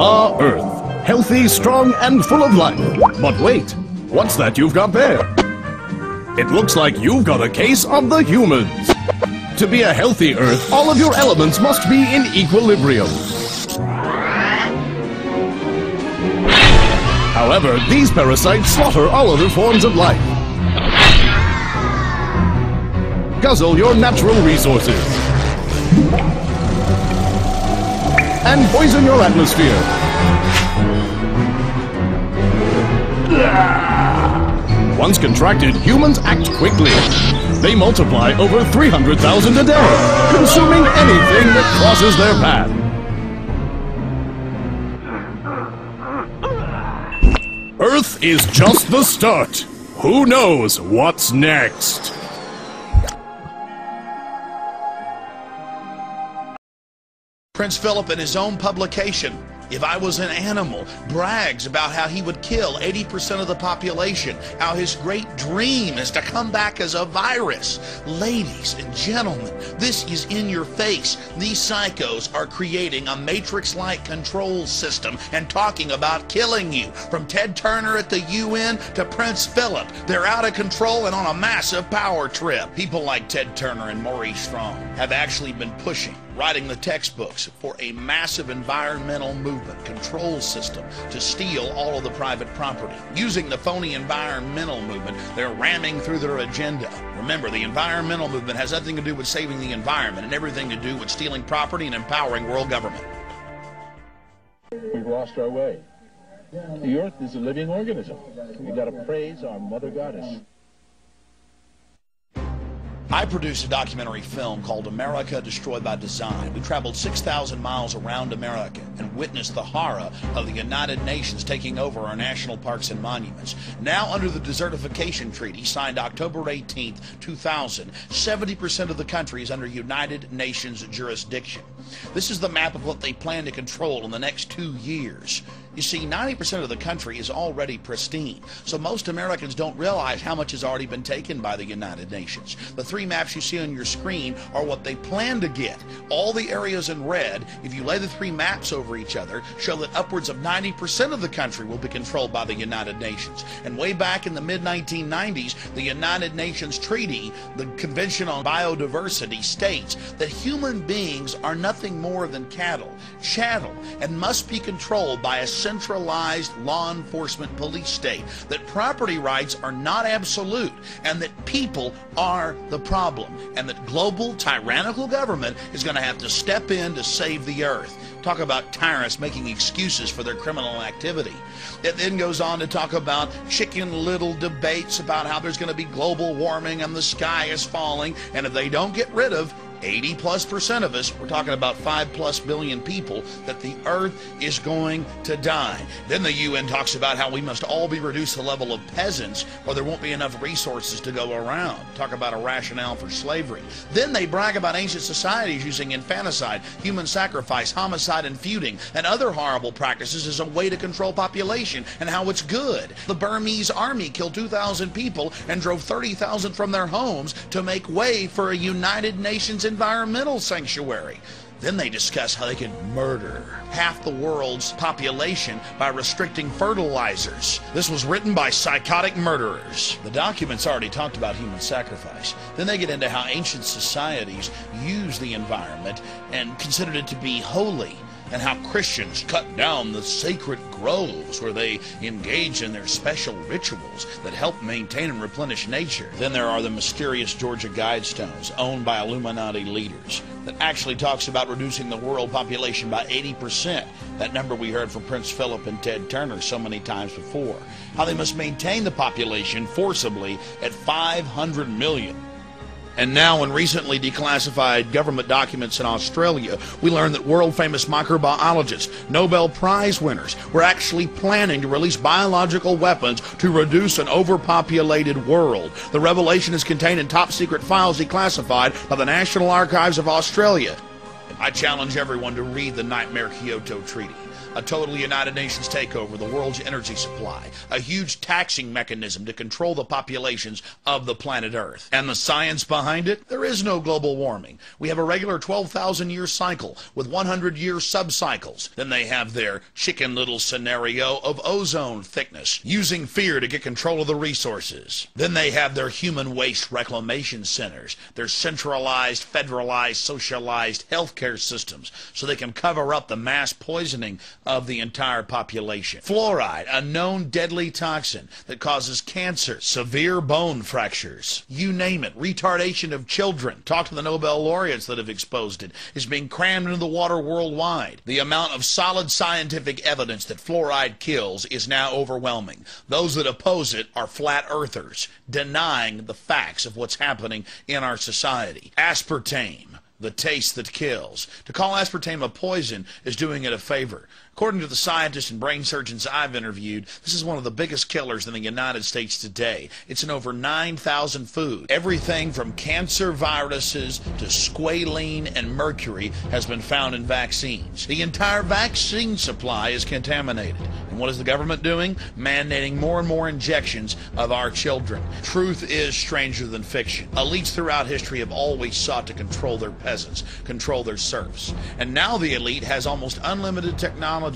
Ah, Earth. Healthy, strong, and full of life. But wait, what's that you've got there? It looks like you've got a case of the humans. To be a healthy Earth, all of your elements must be in equilibrium. However, these parasites slaughter all other forms of life. Guzzle your natural resources. And poison your atmosphere. Once contracted, humans act quickly. They multiply over 300,000 a day, consuming anything that crosses their path. Earth is just the start. Who knows what's next? Prince Philip, in his own publication, If I Was an Animal, brags about how he would kill 80% of the population, how his great dream is to come back as a virus. Ladies and gentlemen, this is in your face. These psychos are creating a matrix-like control system and talking about killing you. From Ted Turner at the UN to Prince Philip, they're out of control and on a massive power trip. People like Ted Turner and Maurice Strong have actually been writing the textbooks for a massive environmental movement control system to steal all of the private property. Using the phony environmental movement, they're ramming through their agenda. Remember, the environmental movement has nothing to do with saving the environment and everything to do with stealing property and empowering world government. We've lost our way. The Earth is a living organism. We've got to praise our Mother Goddess. I produced a documentary film called America Destroyed by Design. We traveled 6,000 miles around America and witnessed the horror of the United Nations taking over our national parks and monuments. Now, under the Desertification Treaty, signed October 18, 2000, 70% of the country is under United Nations jurisdiction. This is the map of what they plan to control in the next 2 years. You see, 90% of the country is already pristine, so most Americans don't realize how much has already been taken by the United Nations. The three maps you see on your screen are what they plan to get. All the areas in red, if you lay the three maps over each other, show that upwards of 90% of the country will be controlled by the United Nations. And way back in the mid-1990s, the United Nations Treaty, the Convention on Biodiversity, states that human beings are nothing more than cattle, chattel, and must be controlled by a centralized law enforcement police state, that property rights are not absolute, and that people are the problem, and that global tyrannical government is going to have to step in to save the earth. Talk about tyrants making excuses for their criminal activity. It then goes on to talk about chicken little debates about how there's going to be global warming and the sky is falling, and if they don't get rid of 80+% of us, we're talking about 5+ billion people, that the earth is going to die. Then the UN talks about how we must all be reduced to the level of peasants or there won't be enough resources to go around. Talk about a rationale for slavery. Then they brag about ancient societies using infanticide, human sacrifice, homicide, and feuding, and other horrible practices as a way to control population and how it's good. The Burmese army killed 2,000 people and drove 30,000 from their homes to make way for a United Nations environmental sanctuary. Then they discuss how they could murder half the world's population by restricting fertilizers. This was written by psychotic murderers. The documents already talked about human sacrifice. Then they get into how ancient societies used the environment and considered it to be holy, and how Christians cut down the sacred groves where they engage in their special rituals that help maintain and replenish nature. Then there are the mysterious Georgia Guidestones owned by Illuminati leaders that actually talks about reducing the world population by 80%. That number we heard from Prince Philip and Ted Turner so many times before. How they must maintain the population forcibly at 500 million. And now, in recently declassified government documents in Australia, we learned that world-famous microbiologists, Nobel Prize winners, were actually planning to release biological weapons to reduce an overpopulated world. The revelation is contained in top-secret files declassified by the National Archives of Australia. I challenge everyone to read the Nightmare Kyoto Treaty. a total United Nations takeover of the world's energy supply, a huge taxing mechanism to control the populations of the planet Earth. And the science behind it? There is no global warming. We have a regular 12,000-year cycle with 100-year subcycles. Then they have their chicken little scenario of ozone thickness, using fear to get control of the resources. Then they have their human waste reclamation centers, their centralized, federalized, socialized healthcare systems, so they can cover up the mass poisoning of the entire population. Fluoride, a known deadly toxin that causes cancer, severe bone fractures, you name it, retardation of children. Talk to the Nobel laureates that have exposed it. It's being crammed into the water worldwide. The amount of solid scientific evidence that fluoride kills is now overwhelming. Those that oppose it are flat earthers, denying the facts of what's happening in our society. Aspartame, the taste that kills. To call aspartame a poison is doing it a favor. According to the scientists and brain surgeons I've interviewed, this is one of the biggest killers in the United States today. It's in over 9,000 foods. Everything from cancer viruses to squalene and mercury has been found in vaccines. The entire vaccine supply is contaminated. And what is the government doing? Mandating more and more injections of our children. Truth is stranger than fiction. Elites throughout history have always sought to control their peasants, control their serfs. And now the elite has almost unlimited technology.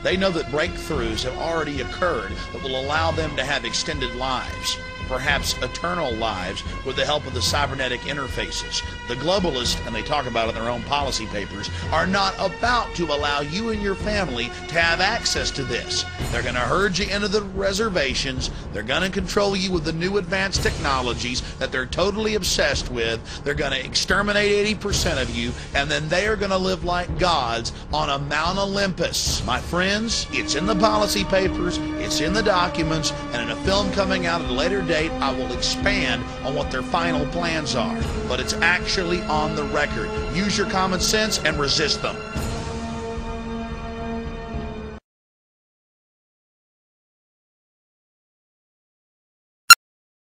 They know that breakthroughs have already occurred that will allow them to have extended lives, perhaps eternal lives, with the help of the cybernetic interfaces. The globalists, and they talk about it in their own policy papers, are not about to allow you and your family to have access to this. They're going to herd you into the reservations. They're going to control you with the new advanced technologies that they're totally obsessed with. They're going to exterminate 80% of you, and then they are going to live like gods on a Mount Olympus. My friends, it's in the policy papers, it's in the documents, and in a film coming out at a later date, I will expand on what their final plans are. But it's actually on the record. Use your common sense and resist them.